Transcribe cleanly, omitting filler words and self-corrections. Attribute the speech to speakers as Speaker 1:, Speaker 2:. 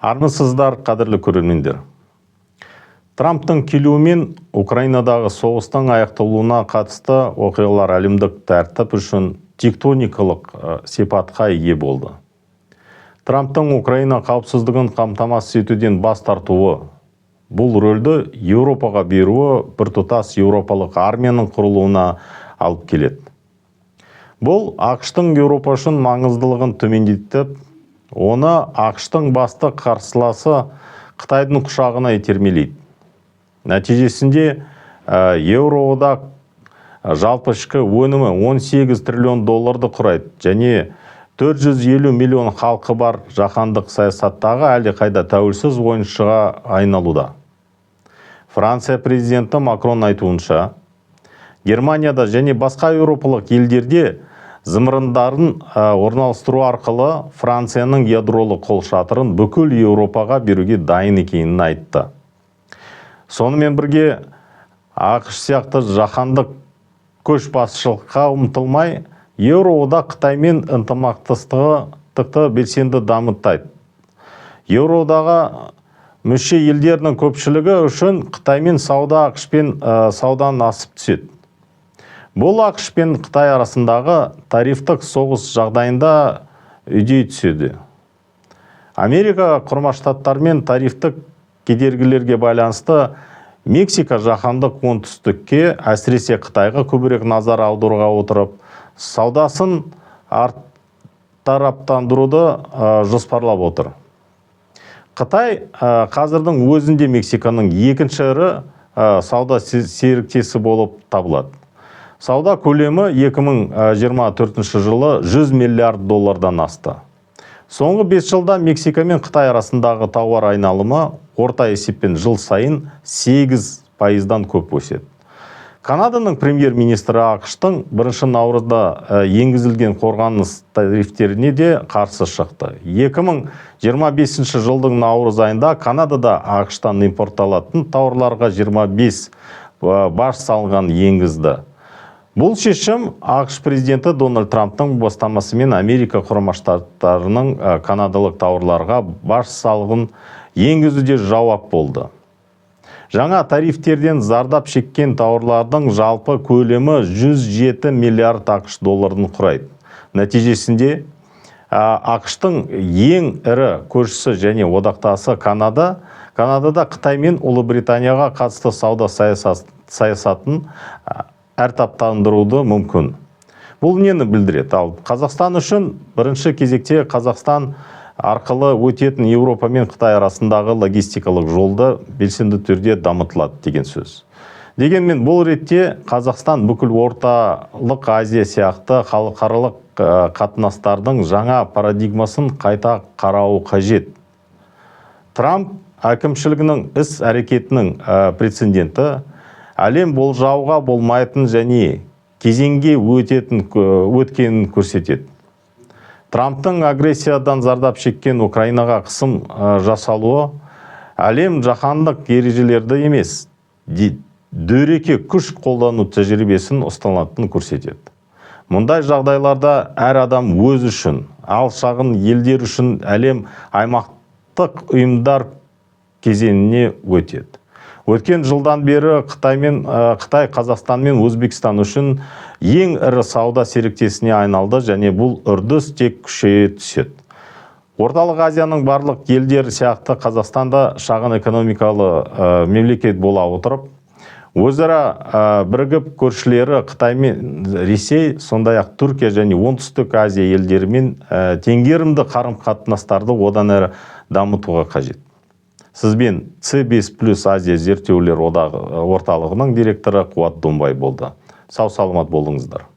Speaker 1: Армысыздар, қадірлі көрермендер. Трамптың келуімен Украинадағы соғыстың аяқталуына қатысты оқиғалар әлемдік тәртіп үшін тектоникалық сипатқа ие болды. Трамптың Украина қауіпсіздігін қамтамасыз етуден бас тартуы, бұл рөлді Еуропаға беруі біртұтас еуропалық армияның құрылуына алып келеді. Бұл ақш-тың Еуропа үшін маңыздылығын төмендетіп, оны ақш-тың басты қарсыласы Қытайдың құшағына итермелейді. Нәтижесінде Еуроодақ жалпы ішкі өнімі 18 триллион долларды құрайды және 450 миллион халқы бар жаһандық саясаттағы әлдеқайда тәуелсіз ойыншыға айналуда. Франция президенті Макрон айтуынша, Германияда және басқа еуропалық елдерде зымырандарын орналастыру арқылы Францияның ядролық қолшатырын бүкіл Еуропаға беруге дайын екенін айтты. Сонымен бірге ақш сияқты жаһандық көшбасшылыққа ұмтылмай, Еуроодақ Қытаймен ынтымақтастықты белсенді дамытады. Еуродағы мүше елдерінің көпшілігі үшін Қытаймен сауда ақшпен саудан асып түседі. Бұл ақш пен Қытай арасындағы тарифтік соғыс жағдайында үдей түседі. Америка Құрама Штаттарымен тарифтік кедергілерге байланысты Мексика жаһандық оңтүстікке, әсіресе Қытайға көбірек назар аударуға отырып, саудасын тараптандыруды жоспарлап отыр. Қытай қазірдің өзінде Мексиканың екінші ірі сауда серіктесі болып табылады. Сауда көлемі 2024 жылы 100 миллиард доллардан асты. Соңғы 5 жылда Мексика мен Қытай арасындағы тауар айналымы орта есеппен жыл сайын 8% көп өседі. Канаданың премьер-министрі ақш-тың 1 наурызда енгізілген қорғаныс тарифтеріне де қарсы шықты. 2025 жылдың наурыз айында Канадада ақш-тан импортталатын тауарларға 25 баж салығын енгізді. Бұл шешім ақш президенті Дональд Трамптың бастамасымен Америка Құрама Штаттарының канадалық тауарларға баж салығын енгізуде жауап болды. Жаңа тарифтерден зардап шеккен тауарлардың жалпы көлемі 107 миллиард ақш долларын құрайды. Нәтижесінде ақш-тың ең ірі көршісі және одақтасы Канадада Қытай мен Ұлыбританияға қатысты сауда саясатын әртаптандыруды мүмкін. Бұл нені білдіреді? Ал Қазақстан үшін бірінші кезекте Қазақстан арқылы өтетін Еуропа мен Қытай арасындағы логистикалық жолды белсенді түрде дамытылады деген сөз. Дегенмен бұл ретте Қазақстан бүкіл орталық Азия сияқты халықаралық қатынастардың жаңа парадигмасын қайта қарауы қажет. Трамп әкімшілігінің іс әрекетінің прецеденті әлем болжауға болмайтын және кезеңге өткенін көрсетеді. Трамптың агрессиядан зардап шеккен Украинаға қысым жасалуы әлем жаһандық ережелерді емес, дөрекі күш қолдану тәжірибесін ұстанатынын көрсетеді. Мұндай жағдайларда әр адам өз үшін, ал шағын елдер үшін әлем аймақтық ұйымдар кезеңіне өтеді. Өткен жылдан бері Қытай, Қазақстан мен Өзбекстан үшін ең ірі сауда серіктесіне айналды және бұл үрдіс тек күшейе түседі. Орталық Азияның барлық елдер сияқты Қазақстанда шағын экономикалы мемлекет бола отырып, өзара бірігіп көршілері Қытай мен Ресей, сондай-ақ Түркия және Оңтүстік Азия елдерімен теңгерімді қарым-қатынастарды одан әрі дамытуға қажет. Сізбен C5+ Азия зерттеулер орталығының директоры Қуат Домбай болды. Сау саламат болыңыздар.